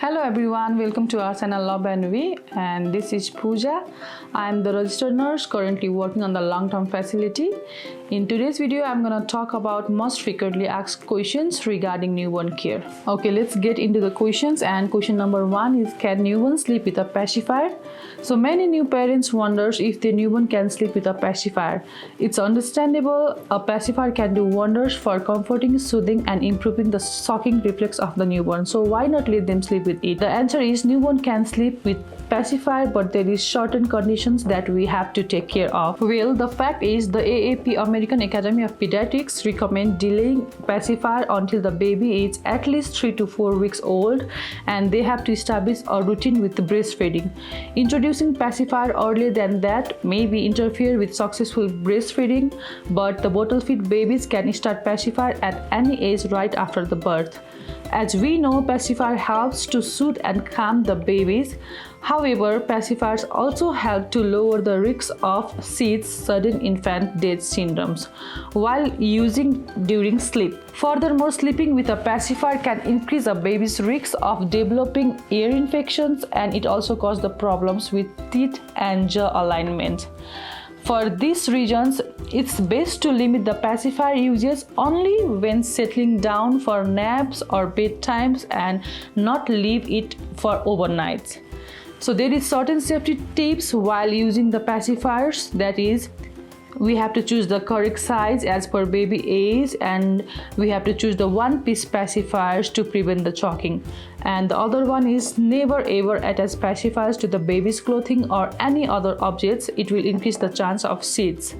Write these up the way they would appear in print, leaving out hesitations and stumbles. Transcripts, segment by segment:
Hello everyone, welcome to our channel LoveAndWe, and this is Pooja. I am the registered nurse currently working on the long-term facility. In today's video, I'm gonna talk about most frequently asked questions regarding newborn care. Okay, let's get into the questions. And question number 1 is, can newborn sleep with a pacifier? So many new parents wonders if their newborn can sleep with a pacifier. It's understandable. A pacifier can do wonders for comforting, soothing, and improving the sucking reflex of the newborn. So why not let them sleep with it? The answer is newborn can sleep with pacifier, but there is certain conditions that we have to take care of. Well, the fact is the AAP, American Academy of Pediatrics, recommend delaying pacifier until the baby is at least 3 to 4 weeks old, and they have to establish a routine with breastfeeding. Introducing pacifier earlier than that may interfere with successful breastfeeding, but the bottle-feed babies can start pacifier at any age right after the birth. As we know, pacifier helps to soothe and calm the babies. However, pacifiers also help to lower the risk of SIDS, sudden infant death syndromes, while using during sleep. Furthermore, sleeping with a pacifier can increase a baby's risk of developing ear infections, and it also causes the problems with teeth and jaw alignment. For these reasons, it's best to limit the pacifier usage only when settling down for naps or bedtimes and not leave it for overnights. So there is certain safety tips while using the pacifiers. That is, we have to choose the correct size as per baby age, and we have to choose the one-piece pacifiers to prevent the choking. And the other one is never ever attach pacifiers to the baby's clothing or any other objects. It will increase the chance of SIDS.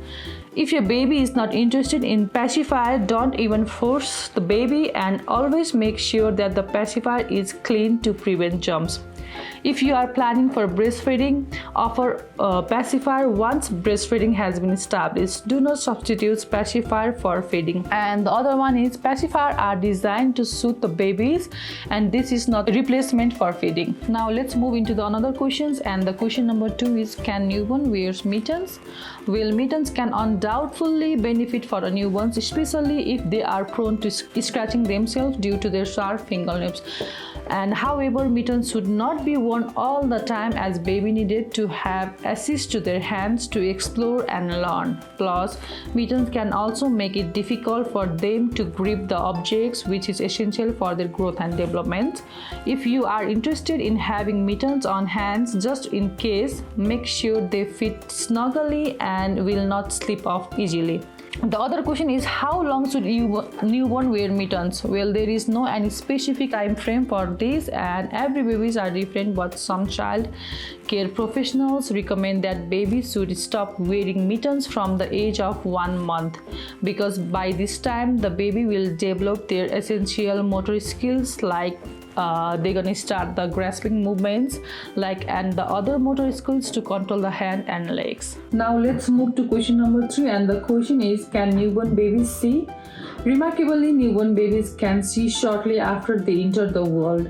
If your baby is not interested in pacifier, don't even force the baby, and always make sure that the pacifier is clean to prevent germs. If you are planning for breastfeeding, offer a pacifier once breastfeeding has been established. Do not substitute pacifier for feeding. And the other one is, pacifier are designed to soothe the babies, and this is not a replacement for feeding. Now let's move into the another questions, and the question number 2 is, can newborn wear mittens? Well, mittens can undoubtedly benefit for a newborn, especially if they are prone to scratching themselves due to their sharp fingernails. And however, mittens should not be worn all the time, as baby needed to have access to their hands to explore and learn. Plus, mittens can also make it difficult for them to grip the objects, which is essential for their growth and development. If you are interested in having mittens on hands just in case, make sure they fit snugly and will not slip off easily. The other question is, how long should newborn wear mittens? Well, there is no any specific time frame for this, and every babies are different, but some child care professionals recommend that babies should stop wearing mittens from the age of 1 month, because by this time the baby will develop their essential motor skills, like they're gonna start the grasping movements and the other motor skills to control the hand and legs. Now let's move to question number 3, and the question is, can newborn babies see? Remarkably, newborn babies can see shortly after they enter the world.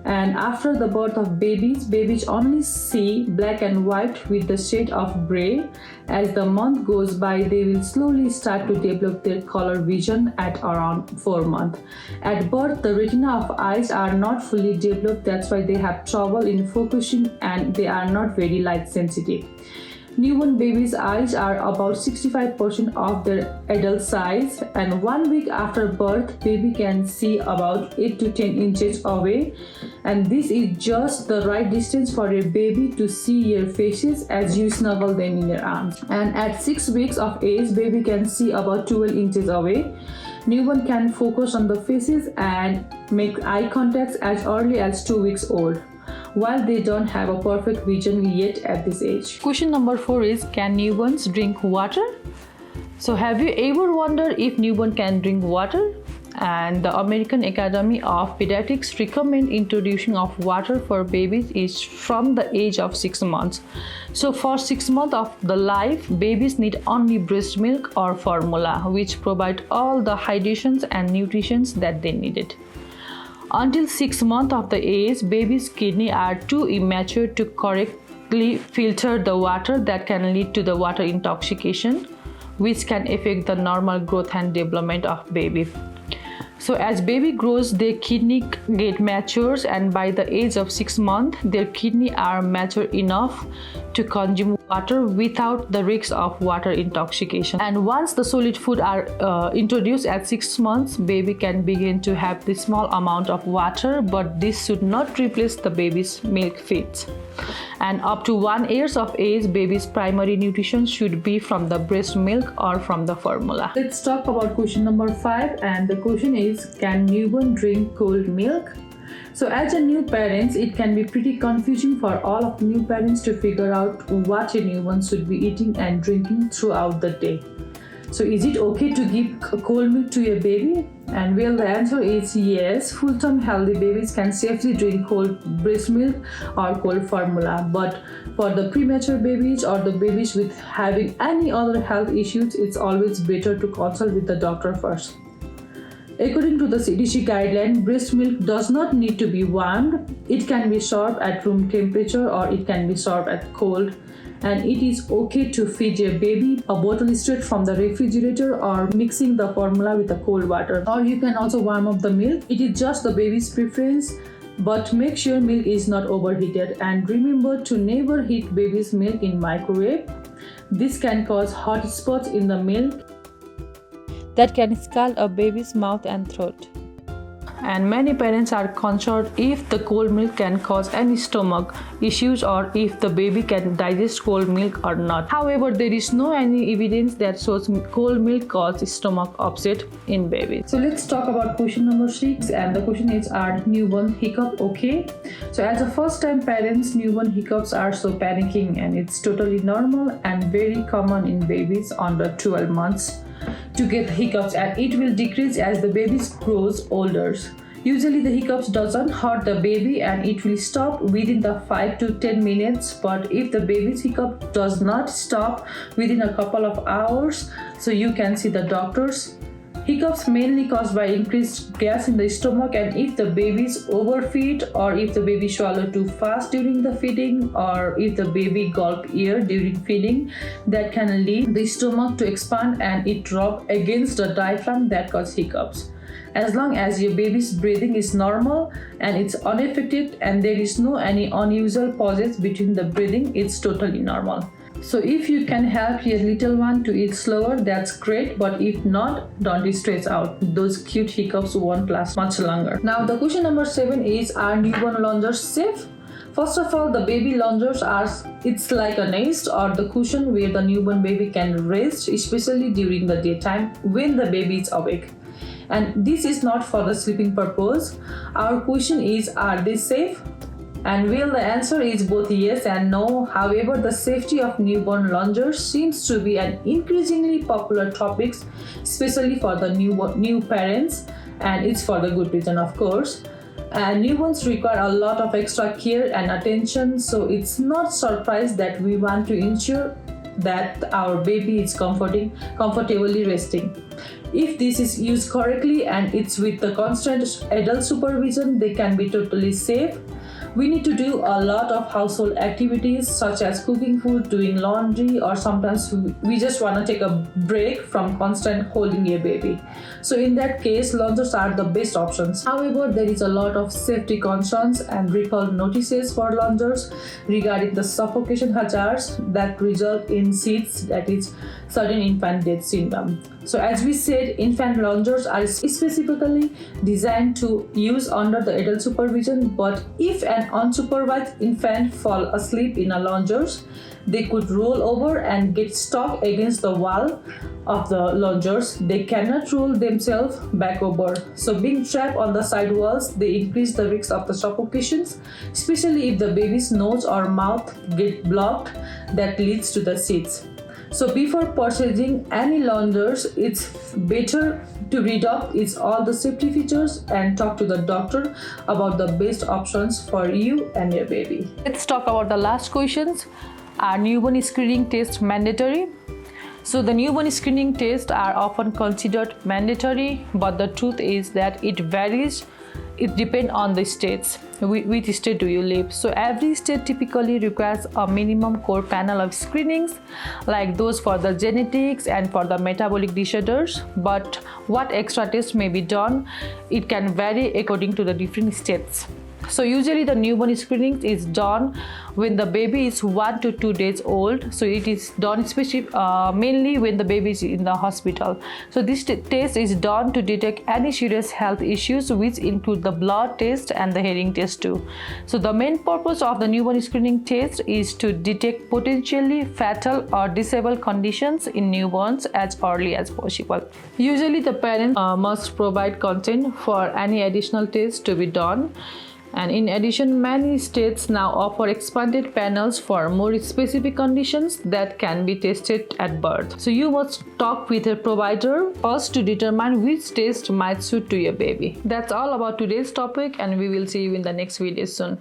And after the birth of babies only see black and white with the shade of gray. As the month goes by, they will slowly start to develop their color vision at around 4 months. At birth, the retina of eyes are not fully developed. That's why they have trouble in focusing, and they are not very light sensitive. Newborn babies' eyes are about 65% of their adult size, and 1 week after birth, baby can see about 8 to 10 inches away, and this is just the right distance for a baby to see your faces as you snuggle them in your arms. And at 6 weeks of age, baby can see about 12 inches away. Newborn can focus on the faces and make eye contact as early as 2 weeks old, while they don't have a perfect vision yet at this age. Question number 4 is, can newborns drink water? So have you ever wondered if newborn can drink water? And the American Academy of Pediatrics recommend introduction of water for babies is from the age of 6 months. So for 6 months of the life, babies need only breast milk or formula, which provide all the hydrations and nutrition that they needed. Until 6 months of the age, baby's kidney are too immature to correctly filter the water. That can lead to the water intoxication, which can affect the normal growth and development of baby. So as baby grows, their kidney get matures, and by the age of 6 months, their kidney are mature enough to consume water without the risk of water intoxication. And once the solid food are introduced at 6 months, baby can begin to have the small amount of water, but this should not replace the baby's milk feeds. And up to 1 year of age, baby's primary nutrition should be from the breast milk or from the formula. Let's talk about question number 5, and the question is, can newborn drink cold milk? So as a new parents, it can be pretty confusing for all of new parents to figure out what a newborn should be eating and drinking throughout the day. So is it okay to give cold milk to a baby? And well, the answer is yes. Full-term healthy babies can safely drink cold breast milk or cold formula. But for the premature babies or the babies with having any other health issues, it's always better to consult with the doctor first. According to the CDC guideline, breast milk does not need to be warmed. It can be served at room temperature or it can be served at cold. And it is okay to feed your baby a bottle straight from the refrigerator or mixing the formula with the cold water. Or you can also warm up the milk. It is just the baby's preference, but make sure milk is not overheated. And remember to never heat baby's milk in microwave. This can cause hot spots in the milk that can scald a baby's mouth and throat. And many parents are concerned if the cold milk can cause any stomach issues or if the baby can digest cold milk or not. However, there is no any evidence that shows cold milk causes stomach upset in babies. So let's talk about question number 6, and the question is, are newborn hiccup okay? So as a first time parents, newborn hiccups are so panicking, and it's totally normal and very common in babies under 12 months to get hiccups, and it will decrease as the baby grows older. Usually the hiccups doesn't hurt the baby and it will stop within the 5 to 10 minutes, but if the baby's hiccup does not stop within a couple of hours, so you can see the doctors. Hiccups mainly caused by increased gas in the stomach, and if the baby's overfeed or if the baby swallow too fast during the feeding or if the baby gulp air during feeding, that can lead the stomach to expand and it rub against the diaphragm that cause hiccups. As long as your baby's breathing is normal and it's unaffected and there is no any unusual pauses between the breathing, it's totally normal. So if you can help your little one to eat slower, that's great, but if not, don't stress out. Those cute hiccups won't last much longer. Now the question number 7 is, are newborn loungers safe? First of all, the baby loungers it's like a nest or the cushion where the newborn baby can rest, especially during the daytime when the baby is awake. And this is not for the sleeping purpose. Our question is, are they safe? And well, the answer is both yes and no. However, the safety of newborn loungers seems to be an increasingly popular topic, especially for the new parents, and it's for the good reason, of course. And newborns require a lot of extra care and attention, so it's not surprise that we want to ensure that our baby is comfortably resting. If this is used correctly and it's with the constant adult supervision, they can be totally safe. We need to do a lot of household activities such as cooking food, doing laundry, or sometimes we just want to take a break from constant holding a baby. So in that case, loungers are the best options. However, there is a lot of safety concerns and recall notices for loungers regarding the suffocation hazards that result in SIDS, that is sudden infant death syndrome. So as we said, infant loungers are specifically designed to use under the adult supervision, but if an unsupervised infant fall asleep in a loungers, they could roll over and get stuck against the wall of the loungers. They cannot roll themselves back over. So being trapped on the side walls, they increase the risk of the suffocations, especially if the baby's nose or mouth get blocked, that leads to the SIDS. So before purchasing any loungers, it's better to read up all the safety features and talk to the doctor about the best options for you and your baby. Let's talk about the last questions. Are newborn screening tests mandatory? So the newborn screening tests are often considered mandatory, but the truth is that it varies it depends on the states, which state do you live. So every state typically requires a minimum core panel of screenings, like those for the genetics and for the metabolic disorders. But what extra tests may be done, it can vary according to the different states. So usually the newborn screening is done when the baby is 1 to 2 days old. So it is done mainly when the baby is in the hospital. So this test is done to detect any serious health issues, which include the blood test and the hearing test too. So the main purpose of the newborn screening test is to detect potentially fatal or disable conditions in newborns as early as possible. Usually the parents must provide consent for any additional tests to be done. And in addition, many states now offer expanded panels for more specific conditions that can be tested at birth. So you must talk with a provider first to determine which test might suit to your baby. That's all about today's topic, and we will see you in the next video soon.